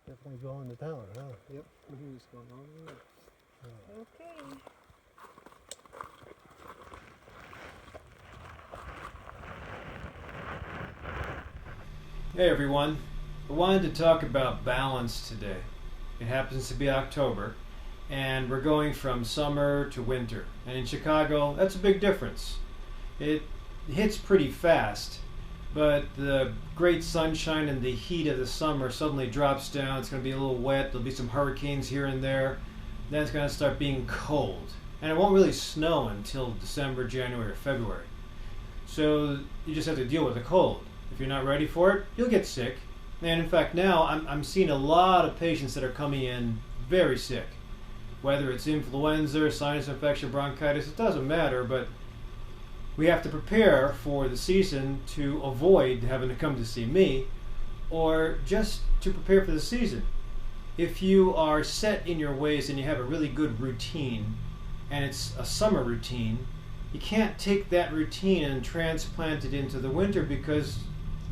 Definitely going to town, huh? Yep. He's going all the way. Okay. Hey everyone, I wanted to talk about balance today. It happens to be October, and we're going from summer to winter. And in Chicago, that's a big difference. It hits pretty fast, but the great sunshine and the heat of the summer suddenly drops down. It's going to be a little wet, there'll be some hurricanes here and there. Then it's going to start being cold. And it won't really snow until December, January, or February. So you just have to deal with the cold. If you're not ready for it, you'll get sick. And in fact, now I'm seeing a lot of patients that are coming in very sick. Whether it's influenza, sinus infection, bronchitis, it doesn't matter, but we have to prepare for the season to avoid having to come to see me, or just to prepare for the season. If you are set in your ways and you have a really good routine, and it's a summer routine, you can't take that routine and transplant it into the winter because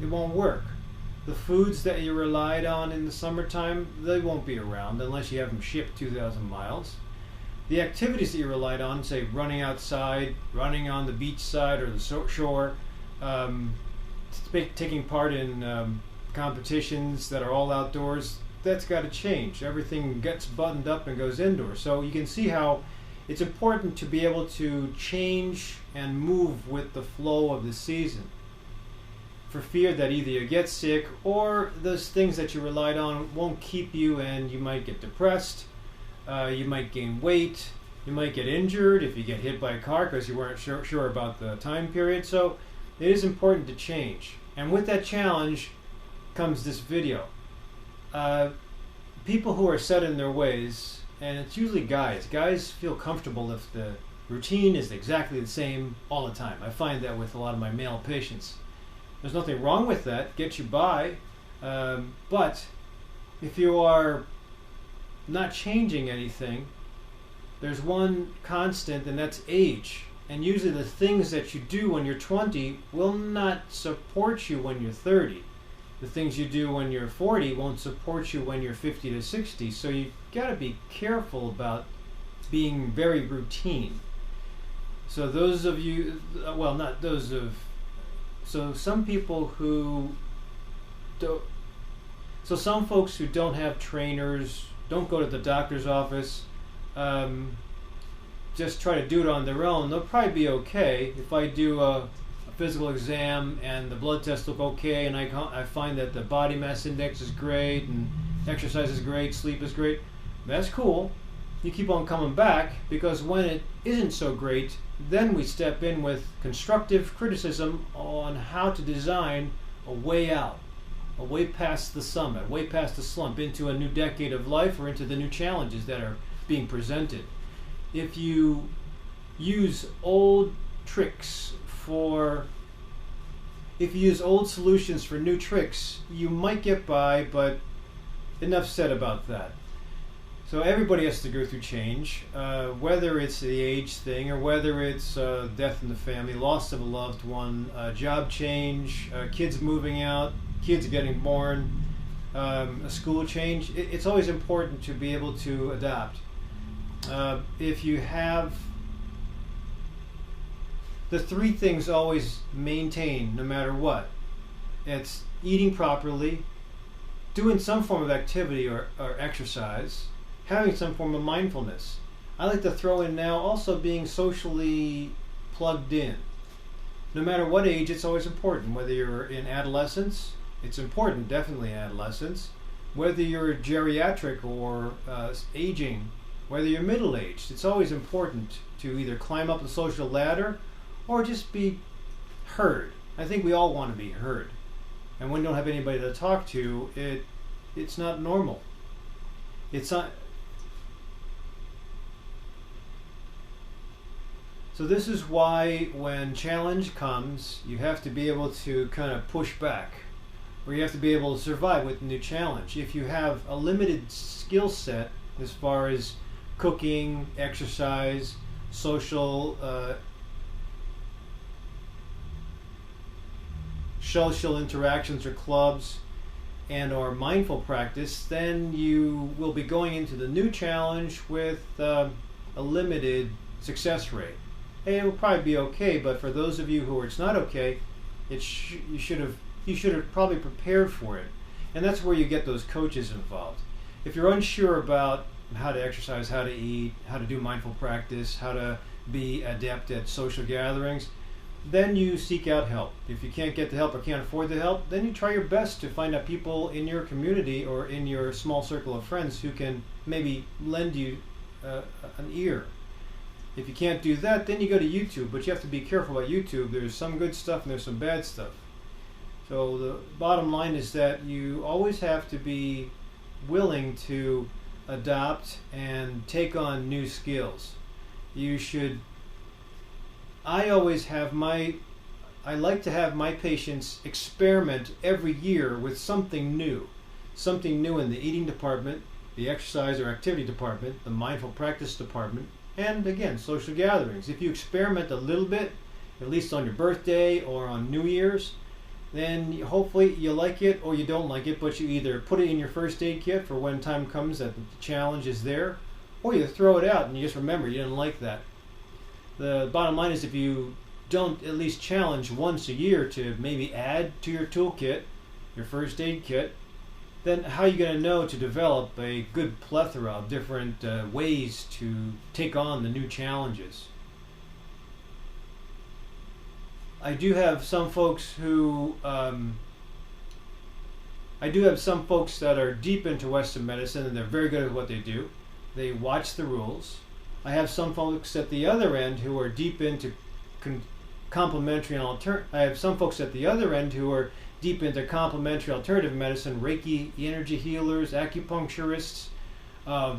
it won't work. The foods that you relied on in the summertime, they won't be around unless you have them shipped 2,000 miles. The activities that you relied on, say running outside, running on the beach side or the shore, taking part in competitions that are all outdoors, that's got to change. Everything gets buttoned up and goes indoors. So you can see how it's important to be able to change and move with the flow of the season, for fear that either you get sick or those things that you relied on won't keep you, and you might get depressed, you might gain weight, you might get injured if you get hit by a car because you weren't sure about the time period. So it is important to change. And with that challenge comes this video. People who are set in their ways, and it's usually guys. Guys feel comfortable if the routine is exactly the same all the time. I find that with a lot of my male patients. There's nothing wrong with that, gets you by, but if you are not changing anything, there's one constant, and that's age. And usually the things that you do when you're 20 will not support you when you're 30. The things you do when you're 40 won't support you when you're 50 to 60. So you've got to be careful about being very routine. So those of you, well, not those of, so some people who don't, so some folks who don't have trainers, don't go to the doctor's office, just try to do it on their own, they'll probably be okay. If I do a physical exam and the blood tests look okay, and I find that the body mass index is great and exercise is great, sleep is great, that's cool. You keep on coming back, because when it isn't so great, then we step in with constructive criticism on how to design a way out, a way past the summit, a way past the slump, into a new decade of life or into the new challenges that are being presented. If you use old tricks if you use old solutions for new tricks, you might get by, but enough said about that. So everybody has to go through change, whether it's the age thing or whether it's death in the family, loss of a loved one, job change, kids moving out, kids getting born, a school change. It's always important to be able to adapt. If you have the three things always maintain no matter what, it's eating properly, doing some form of activity or exercise, having some form of mindfulness. I like to throw in now also being socially plugged in. No matter what age, it's always important. Whether you're in adolescence, it's important, definitely in adolescence. Whether you're geriatric or aging, whether you're middle-aged, it's always important to either climb up the social ladder or just be heard. I think we all want to be heard. And when you don't have anybody to talk to, it's not normal. It's not. So this is why when challenge comes, you have to be able to kind of push back, or you have to be able to survive with the new challenge. If you have a limited skill set as far as cooking, exercise, social social interactions or clubs, and or mindful practice, then you will be going into the new challenge with a limited success rate. And it will probably be okay, but for those of you who it's not okay, you should have probably prepared for it. And that's where you get those coaches involved. If you're unsure about how to exercise, how to eat, how to do mindful practice, how to be adept at social gatherings, then you seek out help. If you can't get the help or can't afford the help, then you try your best to find out people in your community or in your small circle of friends who can maybe lend you an ear. If you can't do that, then you go to YouTube, but you have to be careful about YouTube. There's some good stuff and there's some bad stuff. So the bottom line is that you always have to be willing to adopt and take on new skills. I like to have my patients experiment every year with something new in the eating department, the exercise or activity department, the mindful practice department, and again, social gatherings. If you experiment a little bit, at least on your birthday or on New Year's, then hopefully you like it or you don't like it, but you either put it in your first aid kit for when time comes that the challenge is there, or you throw it out and you just remember you didn't like that. The bottom line is if you don't at least challenge once a year to maybe add to your toolkit, your first aid kit, then how are you going to know to develop a good plethora of different ways to take on the new challenges? I do have some folks that are deep into Western medicine and they're very good at what they do. They watch the rules. I have some folks at the other end who are deep into complementary and alternative. I have some folks at the other end who are deep into complementary alternative medicine, Reiki, energy healers, acupuncturists,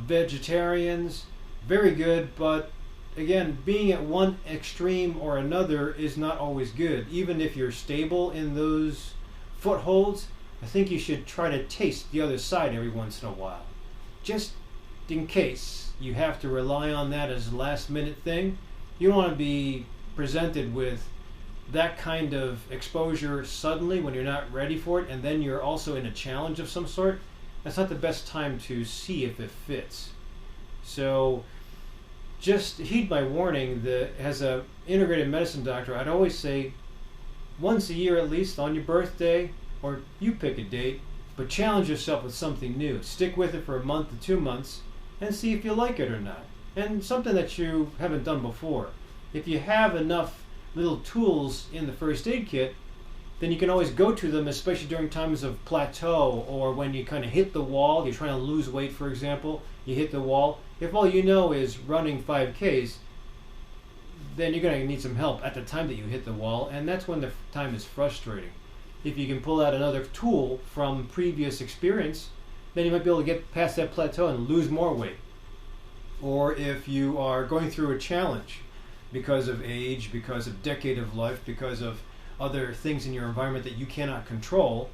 vegetarians. Very good, but again, being at one extreme or another is not always good. Even if you're stable in those footholds, I think you should try to taste the other side every once in a while. Just in case you have to rely on that as a last minute thing. You don't want to be presented with that kind of exposure suddenly when you're not ready for it, and then you're also in a challenge of some sort. That's not the best time to see if it fits. So just heed my warning that as a integrative medicine doctor, I'd always say once a year at least on your birthday, or you pick a date, but challenge yourself with something new. Stick with it for a month to 2 months and see if you like it or not. And something that you haven't done before. If you have enough little tools in the first aid kit, then you can always go to them, especially during times of plateau or when you kind of hit the wall. You're trying to lose weight, for example. You hit the wall. If all you know is running 5Ks, then you're going to need some help at the time that you hit the wall, and that's when the time is frustrating. If you can pull out another tool from previous experience, then you might be able to get past that plateau and lose more weight. Or if you are going through a challenge because of age, because of decade of life, because of other things in your environment that you cannot control,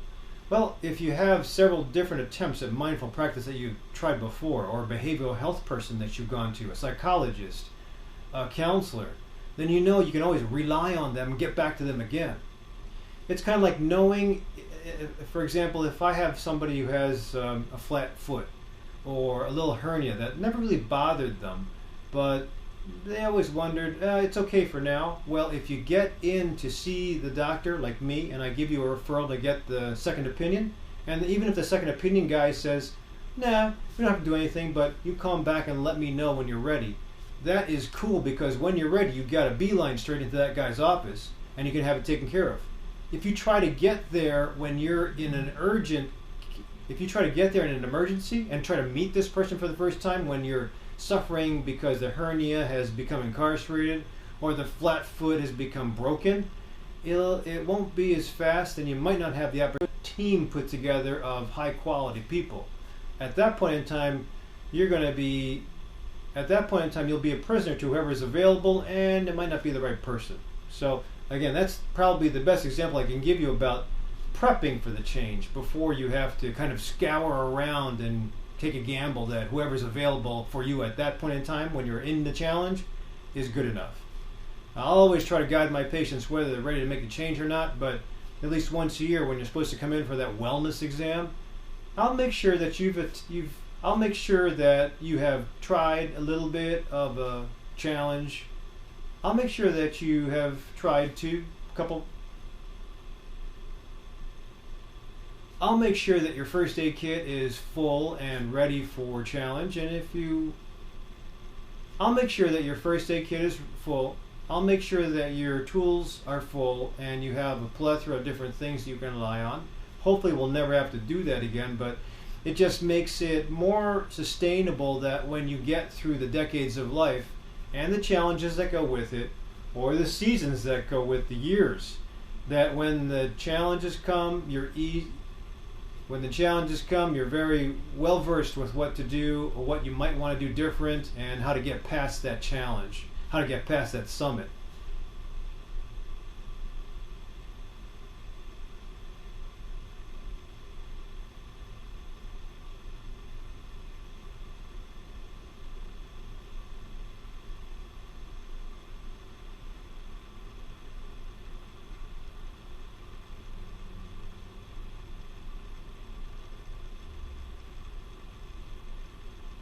well, if you have several different attempts at mindful practice that you've tried before, or a behavioral health person that you've gone to, a psychologist, a counselor, then you know you can always rely on them and get back to them again. It's kind of like knowing, for example, if I have somebody who has a flat foot or a little hernia that never really bothered them, but they always wondered, it's okay for now. Well, if you get in to see the doctor, like me, and I give you a referral to get the second opinion, and even if the second opinion guy says, nah, we don't have to do anything, but you come back and let me know when you're ready, that is cool, because when you're ready, you've got a beeline straight into that guy's office, and you can have it taken care of. If you try to get there when you're in an if you try to get there in an emergency and try to meet this person for the first time when you're suffering because the hernia has become incarcerated or the flat foot has become broken, it won't be as fast, and you might not have the opportunity team put together of high quality people. At that point in time, you'll be a prisoner to whoever's available, and it might not be the right person. So again, that's probably the best example I can give you about prepping for the change before you have to kind of scour around and take a gamble that whoever's available for you at that point in time when you're in the challenge is good enough. I'll always try to guide my patients whether they're ready to make a change or not, but at least once a year when you're supposed to come in for that wellness exam, I'll make sure that I'll make sure that you have tried a little bit of a challenge. I'll make sure that you have tried I'll make sure that your first aid kit is full and ready for challenge, and I'll make sure that your first aid kit is full. I'll make sure that your tools are full and you have a plethora of different things you can rely on. Hopefully we'll never have to do that again, but it just makes it more sustainable that when you get through the decades of life and the challenges that go with it, or the seasons that go with the years, that when the challenges come, you're very well versed with what to do or what you might want to do different and how to get past that challenge, how to get past that summit.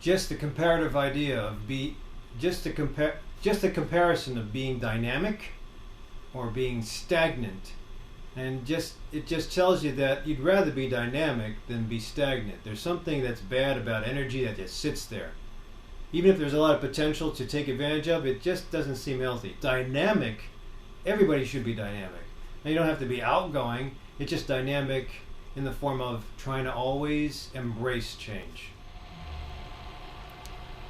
Just the comparative idea of just the comparison of being dynamic or being stagnant, and it just tells you that you'd rather be dynamic than be stagnant. There's something that's bad about energy that just sits there. Even if there's a lot of potential to take advantage of, it just doesn't seem healthy. Dynamic, everybody should be dynamic. Now you don't have to be outgoing, it's just dynamic in the form of trying to always embrace change.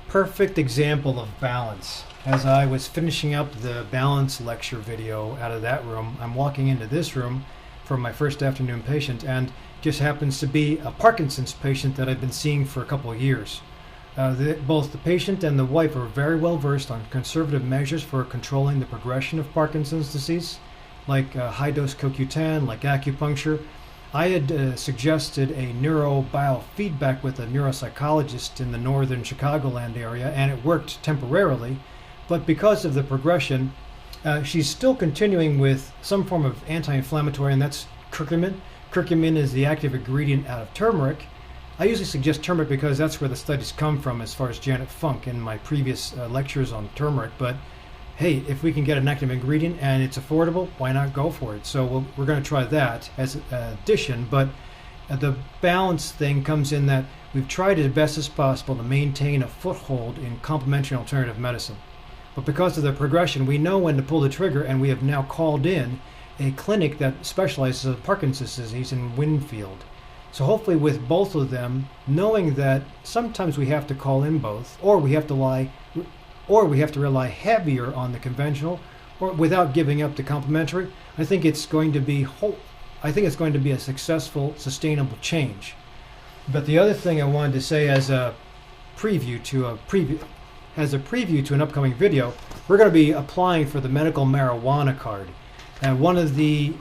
Perfect example of balance. As I was finishing up the balance lecture video out of that room, I'm walking into this room for my first afternoon patient, and just happens to be a Parkinson's patient that I've been seeing for a couple of years. Both the patient and the wife are very well versed on conservative measures for controlling the progression of Parkinson's disease, like high-dose CoQ10, like acupuncture. I had suggested a neurobiofeedback with a neuropsychologist in the northern Chicagoland area, and it worked temporarily. But because of the progression, she's still continuing with some form of anti-inflammatory, and that's curcumin. Curcumin is the active ingredient out of turmeric. I usually suggest turmeric because that's where the studies come from as far as Janet Funk in my previous lectures on turmeric. But hey, if we can get an active ingredient and it's affordable, why not go for it? So we're going to try that as an addition, but the balance thing comes in that we've tried as best as possible to maintain a foothold in complementary and alternative medicine. But because of the progression, we know when to pull the trigger, and we have now called in a clinic that specializes in Parkinson's disease in Winfield. So hopefully with both of them, knowing that sometimes we have to call in both, or we have to rely heavier on the conventional, or without giving up the complementary, I think it's going to be a successful, sustainable change. But the other thing I wanted to say as a preview to an upcoming video, we're going to be applying for the medical marijuana card. And one of the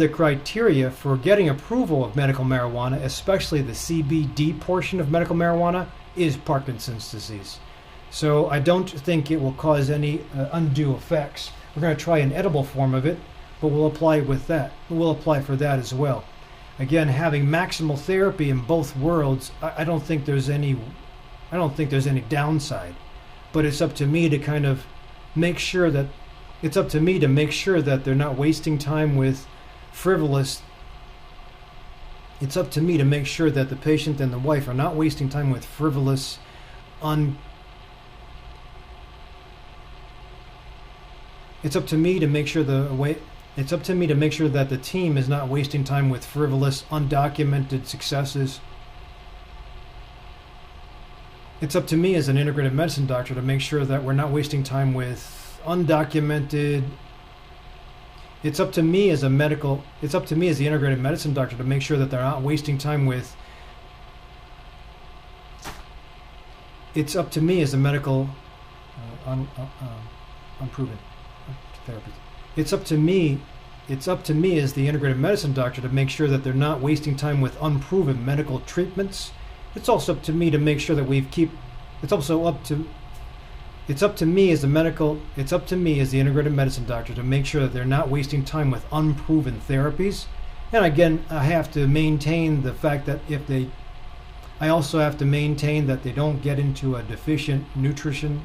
criteria for getting approval of medical marijuana, especially the CBD portion of medical marijuana, is Parkinson's disease. So I don't think it will cause any undue effects. We're going to try an edible form of it, but we'll apply with that. We'll apply for that as well. Again, having maximal therapy in both worlds, I don't think there's any downside. But it's up to me to kind of make sure that they're not wasting time with frivolous. It's up to me to make sure that the patient and the wife are not wasting time with frivolous, It's up to me to make sure that the team is not wasting time with frivolous, undocumented successes. It's up to me as an integrative medicine doctor to make sure that we're not wasting time with undocumented. It's up to me as the integrative medicine doctor to make sure that they're not wasting time with. It's up to me as a medical unproven therapist. It's up to me as the integrative medicine doctor to make sure that they're not wasting time with unproven medical treatments. It's also up to me to make sure that it's up to me as the integrative medicine doctor to make sure that they're not wasting time with unproven therapies. And again, I have to maintain the fact that I also have to maintain that they don't get into a deficient nutrition.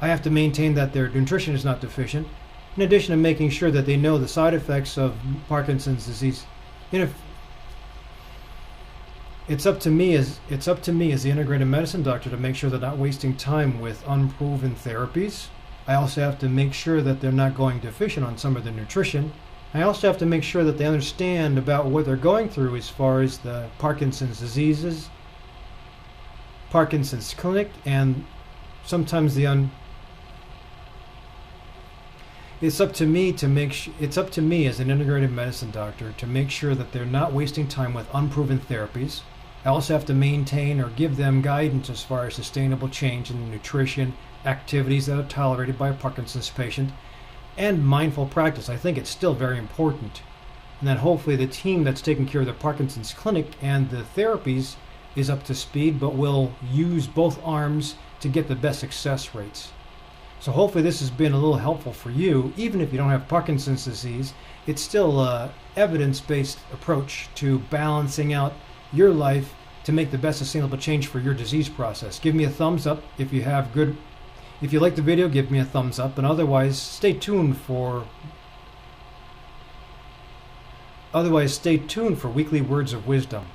I have to maintain that their nutrition is not deficient, in addition to making sure that they know the side effects of Parkinson's disease. It's up to me as the integrative medicine doctor to make sure they're not wasting time with unproven therapies. I also have to make sure that they're not going deficient on some of the nutrition. I also have to make sure that they understand about what they're going through as far as the Parkinson's diseases, Parkinson's clinic, and sometimes it's up to me as an integrative medicine doctor to make sure that they're not wasting time with unproven therapies. I also have to maintain or give them guidance as far as sustainable change in nutrition, activities that are tolerated by a Parkinson's patient, and mindful practice. I think it's still very important. And then hopefully the team that's taking care of the Parkinson's clinic and the therapies is up to speed, but will use both arms to get the best success rates. So hopefully this has been a little helpful for you. Even if you don't have Parkinson's disease, it's still an evidence-based approach to balancing out your life to make the best sustainable change for your disease process. Give me a thumbs up if you like the video. Give me a thumbs up, and otherwise stay tuned for weekly words of wisdom.